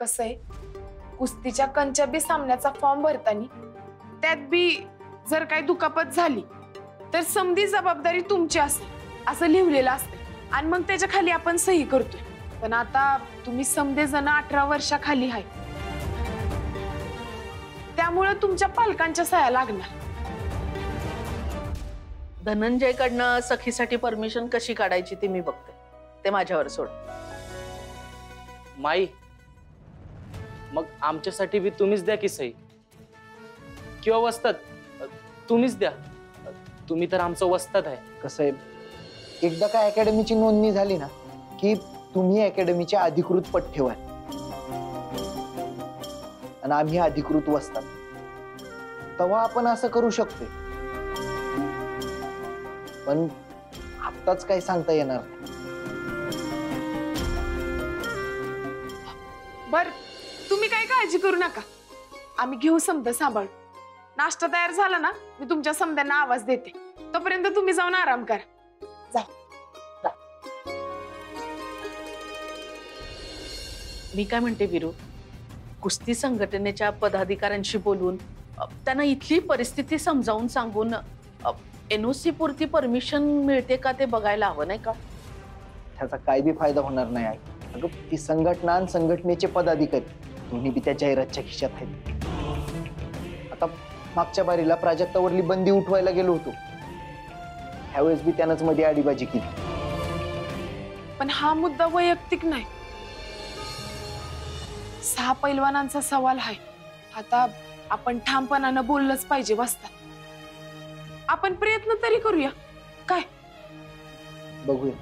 कसं आहे, कुस्तीच्या कंच्या बी सामन्याचा फॉर्म भरताना त्यात बी जर काही दुखापत झाली तर समधी जबाबदारी तुमची असेल असं लिहिलेलं असतं आणि मग त्याच्या खाली आपण सही करतोय. पण आता तुम्ही समधे जण 18 वर्षाखाली आहे, त्यामुळे तुमच्या पालकांच्या सह्या लागणार. धनंजयकडनं सखीसाठी परमिशन कशी काढायची ती मी बघते, ते माझ्यावर सोड. माई, मग आमच्यासाठी बी तुम्हीच द्या की सही, किंवा वस्तात तुम्हीच द्या. तुम्ही तर आमचं वस्तात आहे. कसं आहे, एकदा का अकॅडमीची नोंदणी झाली ना की तुम्ही अकॅडमीचे अधिकृत पट ठेवाल आणि आम्ही अधिकृत वस्तात, तेव्हा आपण असं करू शकतो. पण आत्ताच काही सांगता येणार नाही. बर, तुम्ही काही काळजी करू नका, आम्ही घेऊ समजा सांभाळ. नाश्ता तयार झाला ना, मी तुमच्या समद्यांना आवाज देते, तोपर्यंत तुम्ही जाऊन आराम करा. जा. मी काय म्हणते वीरू, कुस्ती संघटनेच्या पदाधिकाऱ्यांशी बोलून त्यांना इथली परिस्थिती समजावून सांगून NOC पुरती परमिशन मिळते का ते बघायला हवं नाही का? त्याचा काय बी फायदा होणार नाही आहे. अगं, ती संघटना आणि संघटनेचे पदाधिकारी दोन्ही बी त्या जाहिरातच्या खिशात आहेत. आता मागच्या बारीला प्राजक्तावरली बंदी उठवायला गेलो होतो, ह्यावेळेस बी त्यानंच मध्ये आडीबाजी केली. पण हा मुद्दा वैयक्तिक नाही, 6 पैलवानांचा सवाल आहे. आता आपण ठामपणानं बोललंच पाहिजे वस्तात. आपण प्रयत्न तरी करूया, काय? बघूया.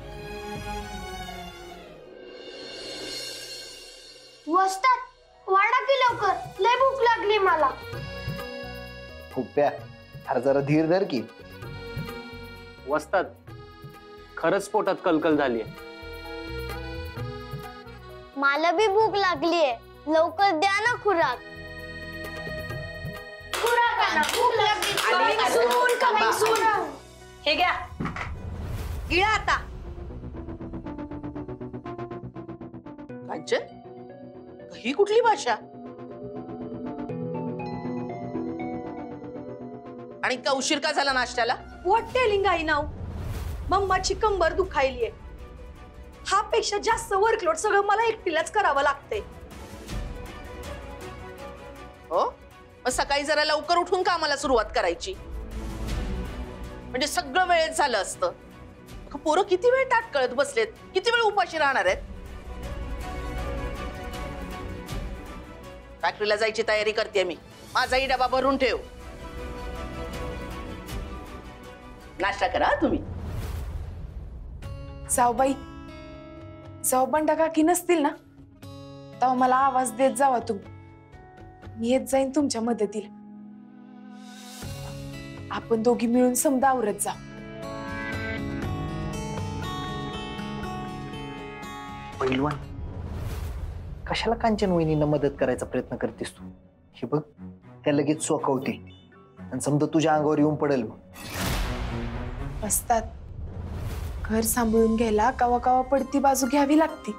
वस्तात वाढा की लवकर, लय भूक लागली मला. फुप्प्या, अरे जरा धीर धर की. वस्तात खरंच पोटात कलकल झालीये. मला बी भूक लागलीये, लवकर द्या ना खुराक. खुराक आणा, भूक लागली. हे घ्या, गिळा आता. कांचन, ही कुठली भाषा? आणि इतका उशीर का झाला नाश्त्याला? व्हॉट टेलिंग आई नाव, मम्माची कंबर दुखायलीये. हा पेक्षा जास्त वर्कलोड सगळं मला एकटीलाच करावं लागतंय. हो, मग सकाळी जरा लवकर उठून कामाला सुरुवात करायची, म्हणजे सगळं वेळेत झालं असतं. पोरं किती वेळ ताटकळत बसलेत, किती वेळ उपाशी राहणार आहेत? फॅक्टरीला जायची तयारी करते मी, माझाही डबा भरून ठेव. नाश्ता करा तुम्ही. जाऊ बाई, जाऊ बंडा काकी नसतील ना तेव्हा मला आवाज देत जावा तुम्ही, मी येत जाईन तुमच्या मदतीला. आपण दोघी मिळून समजा आवरत जा. पैलवान, कशाला कांचन वहिनींना मदत करायचा प्रयत्न करतेस तू? हे बघ, त्या लगेच चोकवते आणि समजा तुझ्या अंगावर येऊन पडेल. असतात घर सांभाळून घ्यायला कवा कवा पडती बाजू घ्यावी लागती,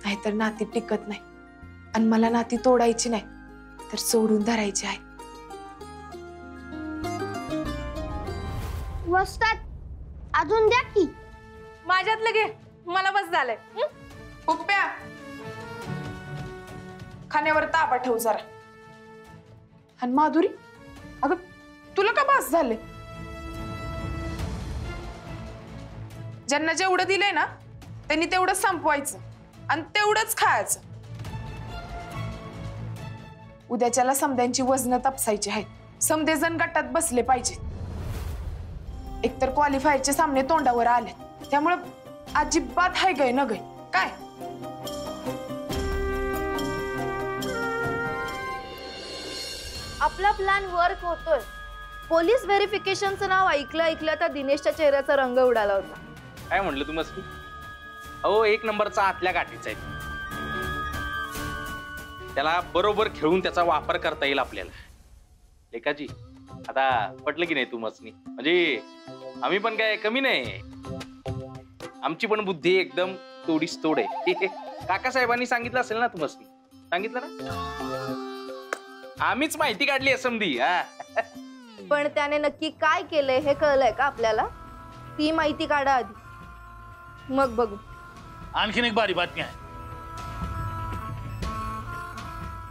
नाहीतर नाती टिकत नाही. आणि मला नाती तोडायची नाही तर सोडून धरायची आहे. वस्तात अजून द्या की. माझ्यातलं घे, मला बस झालंय. पुप्प्या, खाण्यावर ताबा ठेव जरा. आणि माधुरी, अगं तुला का बास झाले? ज्यांना जेवढं दिलंय ना त्यांनी तेवढंच संपवायचं आणि तेवढंच खायचं. उद्याच्याला समद्यांची वजन तपासायची आहेत, समदे जण गटात बसले पाहिजेत. एकतर क्वालिफायरचे सामने तोंडावर आले, त्यामुळे अजिबात हाय गय न गय काय. आपला प्लॅन वर्क होतोय. पोलीस व्हेरिफिकेशनचं नाव ऐकलं त्या दिनेशच्या चेहऱ्याचा रंग उडाला होता. काय म्हणलं तुम्ही? अहो, 1 नंबरचा आतल्या गाठीचा आहे. त्याला बरोबर खेळून त्याचा वापर करता येईल आपल्याला. लेकाजी, आता पटलं की नाही तुम्हासनी? म्हणजे आम्ही पण काय कमी नाही, आमची पण बुद्धी एकदम तोडीस तोड आहे. काकासाहेबांनी सांगितलं असेल ना तुम्हाला, सांगितलं ना, आम्हीच माहिती काढली आहे समधी. पण त्याने नक्की काय केलंय हे कळलंय का आपल्याला? ती माहिती काढा आधी, मग बघू. आणखीन एक बारी बातमी आहे.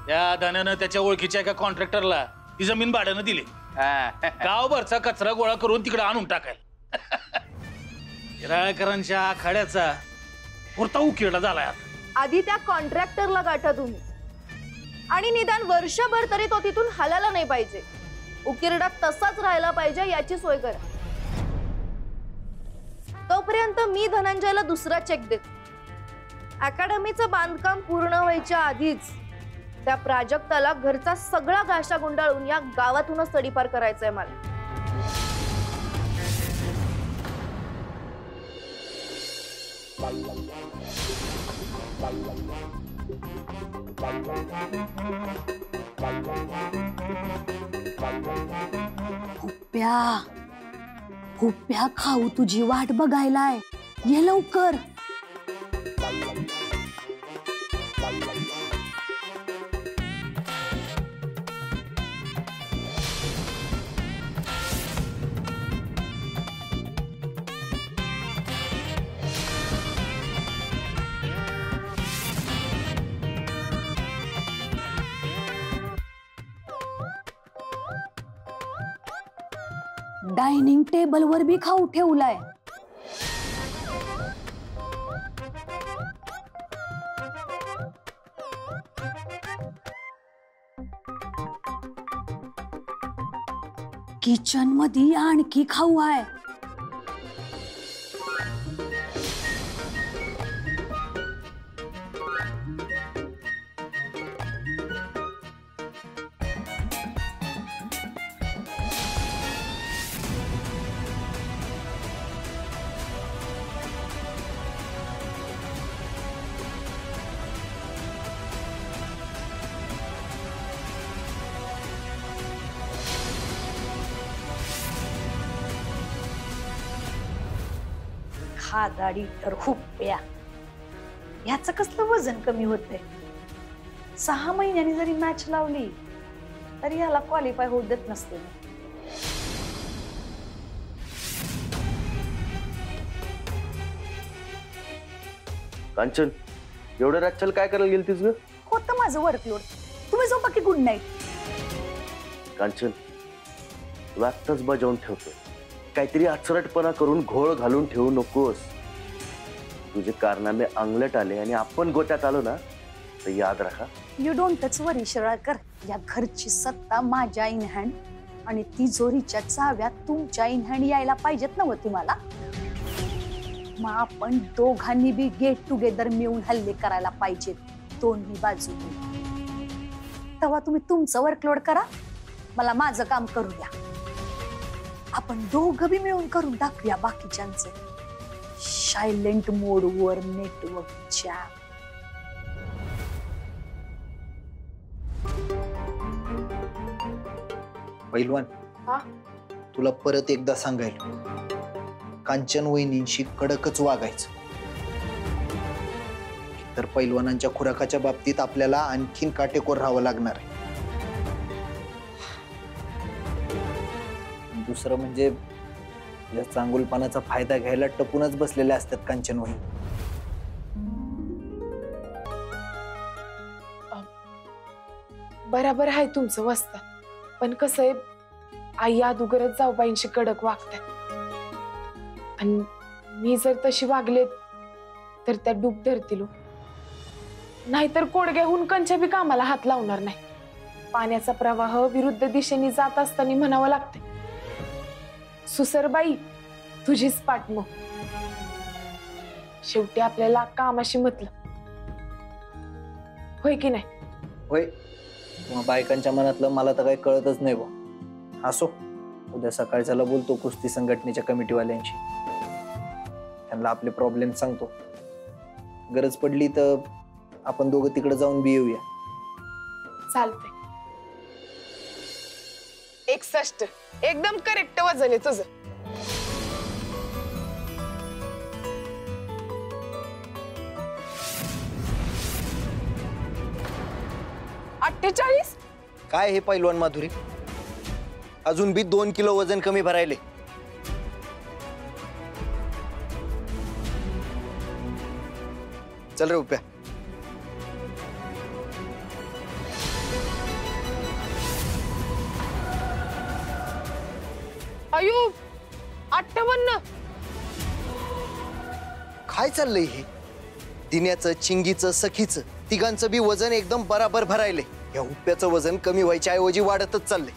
त्या दाण्यानं त्याच्या ओळखीच्या एका कॉन्ट्रॅक्टरला ती जमीन भाड्यानं दिली. गावभरचा कचरा गोळा करून तिकडे आणून टाकायला. हिराळकरांच्या आखाड्याचा पुरता उकिरडा झालाय आता. आधी त्या कॉन्ट्रॅक्टरला गाठा तुम्ही, आणि निदान वर्षभर तरी तो तिथून हलायला नाही पाहिजे. उकिरडा तसाच राहायला पाहिजे याची सोय करा. तोपर्यंत मी धनंजयला दुसरा चेक देते. अकॅडमीचं बांधकाम पूर्ण व्हायच्या आधीच त्या प्राजक्ताला घरचा सगळा गाशा गुंडाळून या गावातूनच तडीपार करायचंय मला. हुप्प्या हुप्प्या खाऊ तुझी वाट बघायलाय, ये लवकर. डायनिंग टेबलवर बी खाऊ ठेवलाय. किचन मध्ये आणखी खाऊ आहे. खादाडी तर हुप्प्या, ह्याचं कसलं वजन कमी होतंय. 6 महिन्यांनी जरी मॅच लावली तरी याला क्वालिफाय होऊ देत नसते. कांचन, एवढं रातच्याला काय करायला गेलतीस ग? होतं माझं वर्कलोड. तुम्ही झोपा की गुड नाईट. कांचन, तुला आत्ताच बजावून ठेवतोय, काहीतरी आचरटपणा करून घोळ घालून ठेवू नकोस. तुझे कारनामे अंगलट आले आणि आपण गोत्यात आलो ना, तर याद राखा. यू डोंट टच वरी शिराळकर. या घरची सत्ता माझ्या इन हँड आणि तिजोरीच्या चाव्या तुमच्या इन हँड यायला पाहिजेत ना व तुम्हाला. मग आपण दोघांनी बी गेट टुगेदर मिळून हल्ले करायला पाहिजेत दोन्ही बाजूने. तेव्हा तुम्ही तुमचं वर्कलोड करा, मला माझं काम करू द्या. आपण दोघं बी मिळून करून टाकूया बाकीच्यांचे. सायलेंट मोडवर नेटवर्क जॅम. पैलवान, तुला परत एकदा सांगायला, कांचन वहिनींशी कडकच वागायचं. तर पैलवानांच्या खुराकाच्या बाबतीत आपल्याला आणखीन काटेकोर राहावं लागणार आहे. दुसरं म्हणजे या चांगुलपणाचा फायदा घ्यायला टपूनच बसलेल्या असतात कांचन वहिनी. बराबर आहे तुमचं वस्तात, पण कसं आहे, आई अदुगरच जाऊबाईंशी कडक वागतात. आणि मी जर तशी वागले तर त्या डूब धरतील. नाहीतर कोडग्याहून कंच्या बी कामाला हात लावणार नाही. पाण्याचा प्रवाह विरुद्ध दिशेने जात असताना म्हणावं लागते, सुसरबाई तुझीच पाठमो. शेवटी आपल्याला कामाशी मतलब, होय की नाही? होय. बायकांच्या मनातलं मला तर काही कळतच नाही बा. असो, उद्या सकाळच्याला बोलतो कुस्ती संघटनेच्या कमिटीवाल्यांशी. त्यांना आपले प्रॉब्लेम सांगतो. गरज पडली तर आपण दोघं तिकडे जाऊन बी येऊया. चालते. 61 एकदम करेक्ट वजन आहे तुझं. 48? काय हे पैलवान माधुरी, अजून बी 2 किलो वजन कमी भरायले. चल रे उपया. अयो 58. काय चाललंय हे? दिन्याचं, चिंगीचं, सखीचं तिघांचं बी वजन एकदम बराबर भरायले. या उप्याचं वजन कमी व्हायच्या ऐवजी वाढतच चाललंय.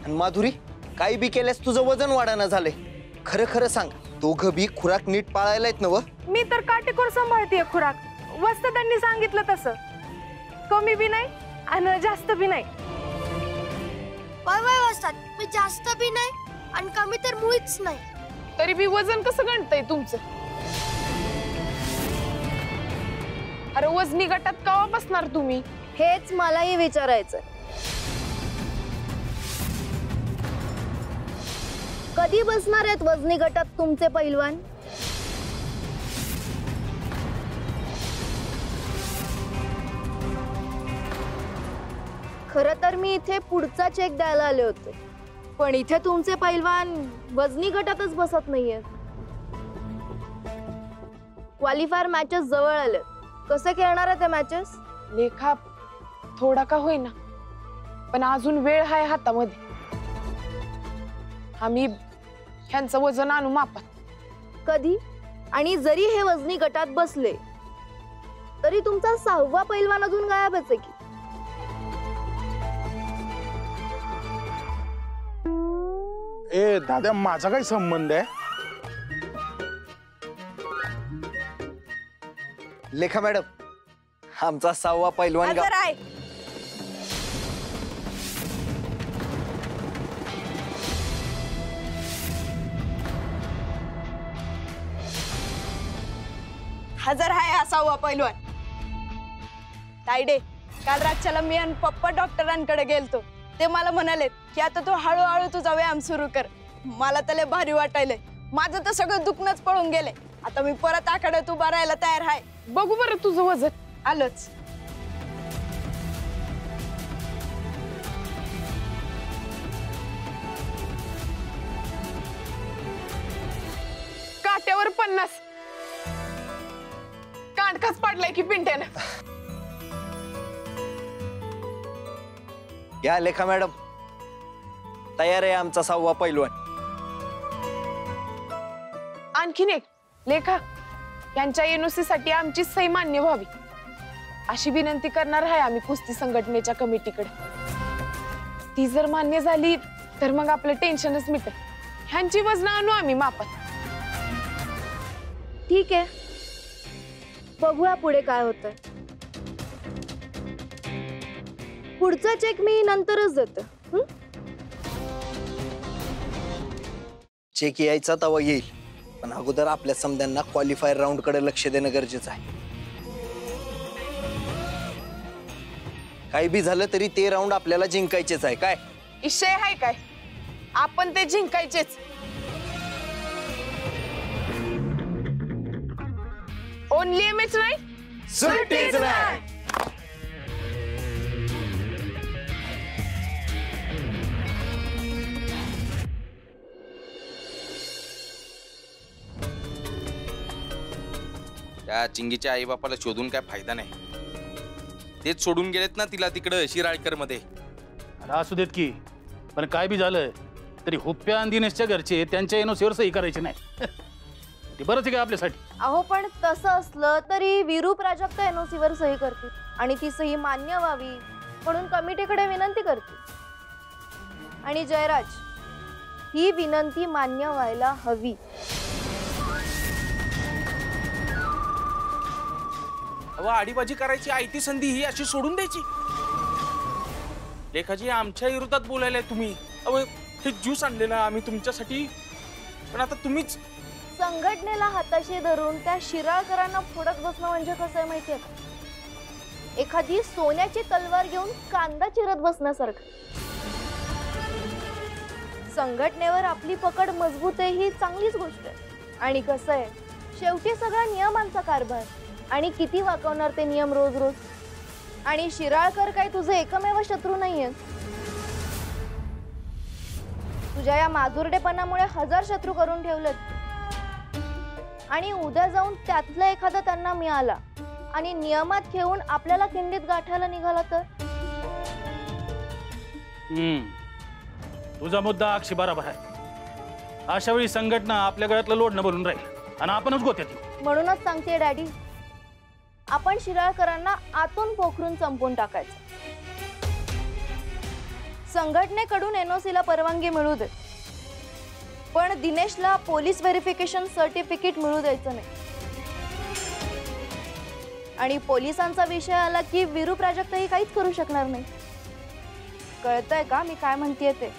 आणि माधुरी, काही बी केल्यास तुझं वजन वाढाना झालंय. खरं खरं सांग, दोघं बी खुराक नीट पाळायलायत नव? मी तर काटेकोर सांभाळतेय खुराक. वस्तादांनी सांगितलं तसं. कमी बी नाही आणि जास्त बी नाही. वय वस्तात, मी जास्त बी नाही आणि कमी तर मुळीच नाही. तरी बी वजन कसं गणतंय तुमचं? अरे वजनी गटात केव्हा बसणार तुम्ही? हेच मलाही विचारायचं. कधी बसणार आहेत वजनी गटात तुमचे पैलवान? खरं तर मी इथे पुढचा चेक द्यायला आले होते, पण इथे तुमचे पैलवान वजनी गटातच बसत नाहीये. क्वालिफायर मॅचेस जवळ आले. कसे खेळणार आहे ते मॅचेस? लेखा, थोडा का होईना पण अजून वेळ आहे हातामध्ये. आम्ही ह्यांचं वजन आणू मापात. कधी? आणि जरी हे वजनी गटात बसले तरी तुमचा 6वा पैलवान अजून गायबच आहे की. ए दादा, माझा काय संबंध आहे? लेखा मॅडम, आमचा 6वा पैलवान हजर आहे. हजर आहे हा 6वा पैलवान. तायडे, काल रातच्याला मी आणि पप्पा डॉक्टरांकडे गेलतो. ते मला म्हणाले की आता तू हळूहळू तुझा व्यायाम सुरू कर. मला तर लय भारी वाटायलंय. माझं तर सगळं दुखणंच पळून गेले. आता मी परत आखाड्यात उभा राहायला तयार आहे. बघू बरं तुझं वजन. आलंच. काट्यावर 50. कांडकाच पडलाय की पिंट्यानं. या लेखा मॅडम, तयार आहे आमचा 6वा पैलवान. आणखीन एक, लेखा, यांच्या एनओसी साठी आमची सही मान्य व्हावी अशी विनंती करणार आहे आम्ही कुस्ती संघटनेच्या कमिटीकडे. ती जर मान्य झाली तर मग आपलं टेन्शनच मिटेल. ह्यांची वजन आणू आम्ही मापात. ठीक आहे, बघूया पुढे काय होतंय. पुढचा चेक मी नंतरच देते. चेक यायचा तवा येईल, पण अगोदर आपल्या समद्यांना क्वालिफायर राऊंड कडे लक्ष देणं गरजेचं आहे. काही बी झालं तरी ते राऊंड आपल्याला जिंकायचेच आहे. काय इशय आहे काय? आपण ते जिंकायचेच. ओनली एमएच नाही, सुट्टीच नाही. त्या चिंगीच्या आई बापाला शोधून काय फायदा नाही. तेच सोडून गेलेत ना तिला तिकडं शिराळकर मध्ये. अरे असू देत की, पण काय बी झालं तरी हुप्प्या आणि दिनेशच्या घरचे त्यांच्या एनओसीवर सही करायची नाही. ते बरंच आहे का आपल्यासाठी? अहो, पण तसं असलं तरी वीरू प्राजक्त एनओसी वर सही करते आणि ती सही मान्य व्हावी म्हणून कमिटीकडे विनंती करते. आणि जयराज, ही विनंती मान्य व्हायला हवी. आडीबाजी करायची आयती संधी ही अशी सोडून द्यायची? लेखाजी, आमच्या विरोधात बोलायला तुम्ही. हे ज्यूस आणलेला आम्ही तुमच्यासाठी, पण आता तुम्हीच संघटनेला हाताशी धरून त्या शिराळकरांना फोडत बसणं म्हणजे कसं आहे माहितीये का? एखादी सोन्याची तलवार घेऊन कांदा चिरत बसण्यासारखं. संघटनेवर आपली पकड मजबूत आहे ही चांगलीच गोष्ट आहे. आणि कसं आहे, शेवटी सगळा नियमांचा कारभार. आणि किती वाकवणार ते नियम रोज रोज? आणि शिराळकर काय तुझे एकमेव शत्रू नाहीये. तुझ्या या माजुरडेपणामुळे 1000 शत्रू करून ठेवलेत. आणि उद्या जाऊन त्यातला एखादा त्यांना मिळाला आणि नियमात घेऊन आपल्याला खिंडीत गाठायला निघाला तर? तुझा मुद्दा अक्षी बरोबर आहे. अशा वेळी संघटना आपल्या गळ्यातलं लोडणं बनून राहील आणि आपणच गोत्यात येऊ. म्हणूनच सांगते डॅडी, आपण शिराळकरांना आतून पोखरून संपवून टाकायचं. संघटनेकडून NOC ला परवानगी मिळू दे, पण दिनेशला पोलीस व्हेरिफिकेशन सर्टिफिकेट मिळू द्यायचं नाही. आणि पोलिसांचा विषय आला की विरू प्राजक्तही काहीच करू शकणार नाही. कळतंय का मी काय म्हणतेय ते?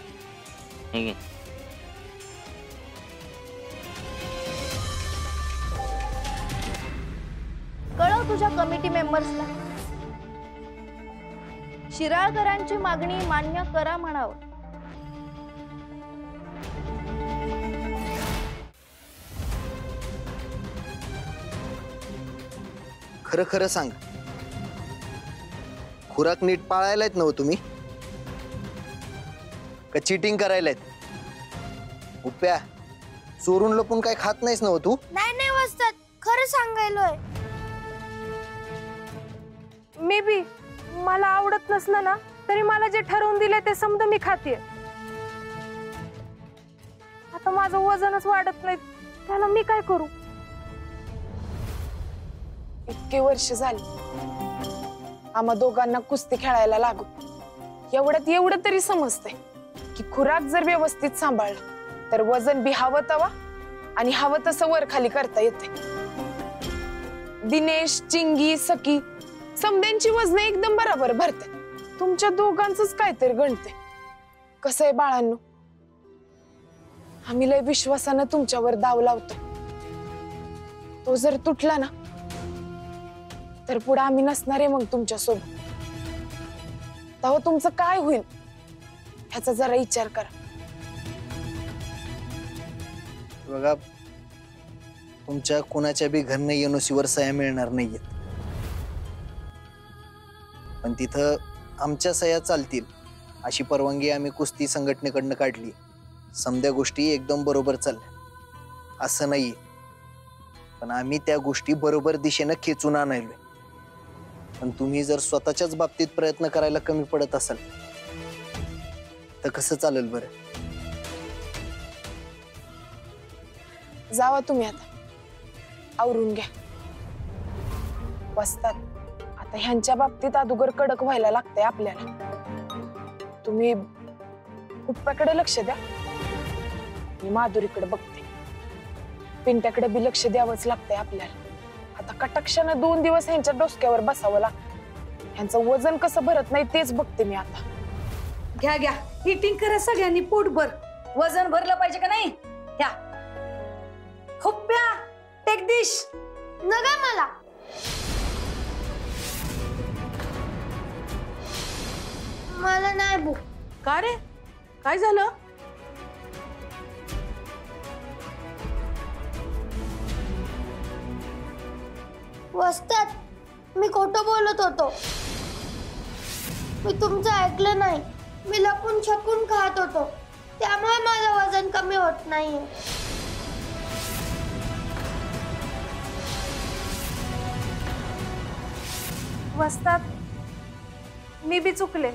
कळव तुझ्या कमिटी मेंबर्सला. शिराळकरांची मागणी मान्य करा म्हणावं. खरं खरं सांग, खुराक नीट पाळायलात नव तुम्ही का चिटिंग करायलात? उप्या, चोरून लपून काय खात नाहीस नव तू? नाही नाही वस्तात, खरं सांगायलोय. मे बी मला आवडत नसलं ना तरी मला जे ठरवून दिले ते समजा मी खाते. आता माझं वजनच वाढत नाही, त्याला मी काय करू? इतके वर्ष झाली आम्हा दोघांना कुस्ती खेळायला लागू. एवढ्यात एवढं तरी समजतंय की खुराक जर व्यवस्थित सांभाळलं तर वजन बी हवं तवा आणि हवं तसं वर खाली करता येते. दिनेश, चिंगी, सकी समद्यांची वजन एकदम बरोबर भरते. तुमच्या दोघांचंच काहीतरी गणते. कसं आहे बाळांनो, आम्ही लय विश्वासानं तुमच्यावर दाव लावतो. तो जर तुटला ना तर पुढे आम्ही नसणार आहे मग तुमच्या सोबत. तेव्हा तुमचं काय होईल ह्याचा जरा विचार करा. बघा, तुमच्या कुणाच्या बी घरनं NOC वर सह्या मिळणार नाहीयेत, पण तिथं आमच्या सह्या चालतील अशी परवानगी आम्ही कुस्ती संघटनेकडनं काढली. समद्या गोष्टी एकदम बरोबर चालल्या असं नाहीये, पण आम्ही त्या गोष्टी बरोबर दिशेनं खेचून आणायलोय. पण तुम्ही जर स्वतःच्याच बाबतीत प्रयत्न करायला कमी पडत असाल तर कसं चालेल बरं? जावा तुम्ही आता, आवरून घ्या. बसतात आता ह्यांच्या बाबतीत अगोदर कडक व्हायला लागतंय आपल्याला. तुम्ही उप्प्याकडे लक्ष द्या, मी माधुरीकडे बघते. पिंट्याकडे बी लक्ष द्यावंच लागतंय आपल्याला. आता कटाक्षानं 2 दिवस ह्यांच्या डोसक्यावर बसावं लागतं. ह्यांचं वजन कसं भरत नाही तेच बघते मी आता. घ्या घ्या, हिटिंग करा सगळ्यांनी पोटभर. वजन भरलं पाहिजे का नाही? घ्या. हुप्प्या, टेक दिश. नका मला. मला नाही भूक. का रे, काय झालं? वस्तात, मी खोटं बोलत होतो. मी तुमचं ऐकलं नाही. मी लपून छपून खात होतो, त्यामुळे माझं वजन कमी होत नाहीये. वस्तात, मी बी चुकले.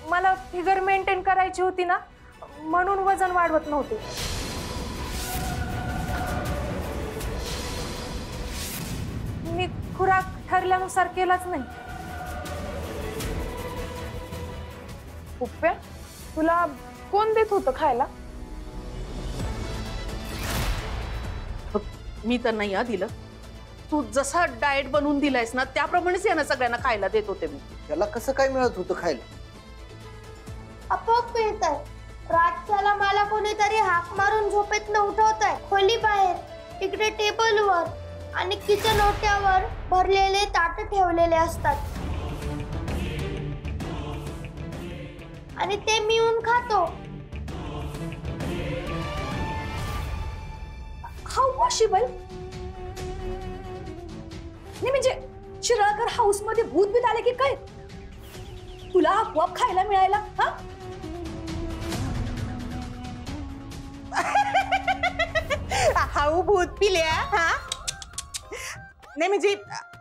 मला फिगर मेंटेन करायची होती ना, म्हणून वजन वाढवत नव्हते. मी खुराक ठरल्यानुसार केलाच नाही. उप्प्या, तुला कोण देत होतं खायला? मी तर नाही दिलं. तू जसा डाएट बनवून दिलायस ना त्याप्रमाणेच यांना सगळ्यांना खायला देत होते मी. त्याला कसं काय मिळत होतं खायला? आपोआप मिळत आहे. रातच्याला मला कोणीतरी हाक मारून झोपेतनं उठवत आहे. खोली बाहेर, इकडे टेबलवर आणि किचन ओट्यावर भरलेले ताट ठेवलेले असतात आणि ते मी येऊन खातो. How possible? नाही म्हणजे शिराळकर हाऊस मध्ये भूत बीत आले की काय तुला आपोआप खायला मिळायला हा? हाऊ भूत पिल्या हा नाही म्हणजे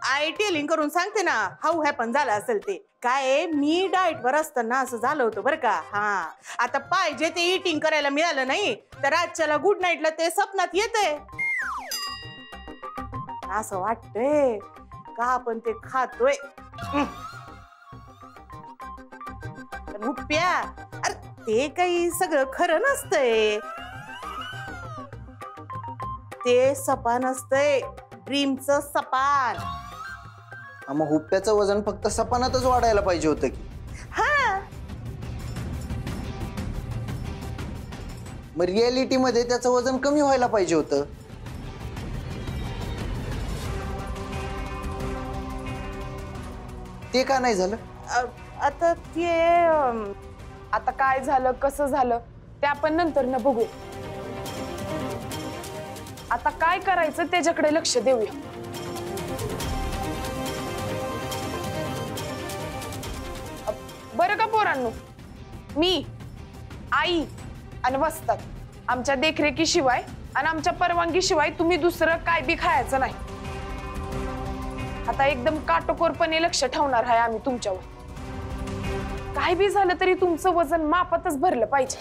आय टेलिंग करून सांगते ना हाऊ हॅपन झालं असेल ते काय मी डाएट वर असताना असं झालं होतं बरं का हा आता पाहिजे ते इटिंग करायला मिळालं नाही तर आजच्याला गुड नाईटला ते स्वप्नात येतंय असं वाटतंय का आपण ते खातोय रुपया अरे ते काही सगळं खरं नसतंय ते सपान असतंय ड्रीमचं सपान मग हुप्प्याचं वजन फक्त सपानातच वाढायला पाहिजे होतं की हा मग रियालिटी मध्ये त्याचं वजन कमी व्हायला पाहिजे होतं ते का नाही झालं आता ते आता काय झालं कसं झालं ते आपण नंतर न बघू आता काय करायचं त्याच्याकडे लक्ष देऊया बरं का पोरांनो मी आई आणि वस्तात आमच्या देखरेखीशिवाय आणि आमच्या परवानगीशिवाय तुम्ही दुसरं काय बी खायचं नाही आता एकदम काटेकोरपणे लक्ष ठेवणार आहे आम्ही तुमच्यावर काय बी झालं तरी तुमचं वजन मापातच भरलं पाहिजे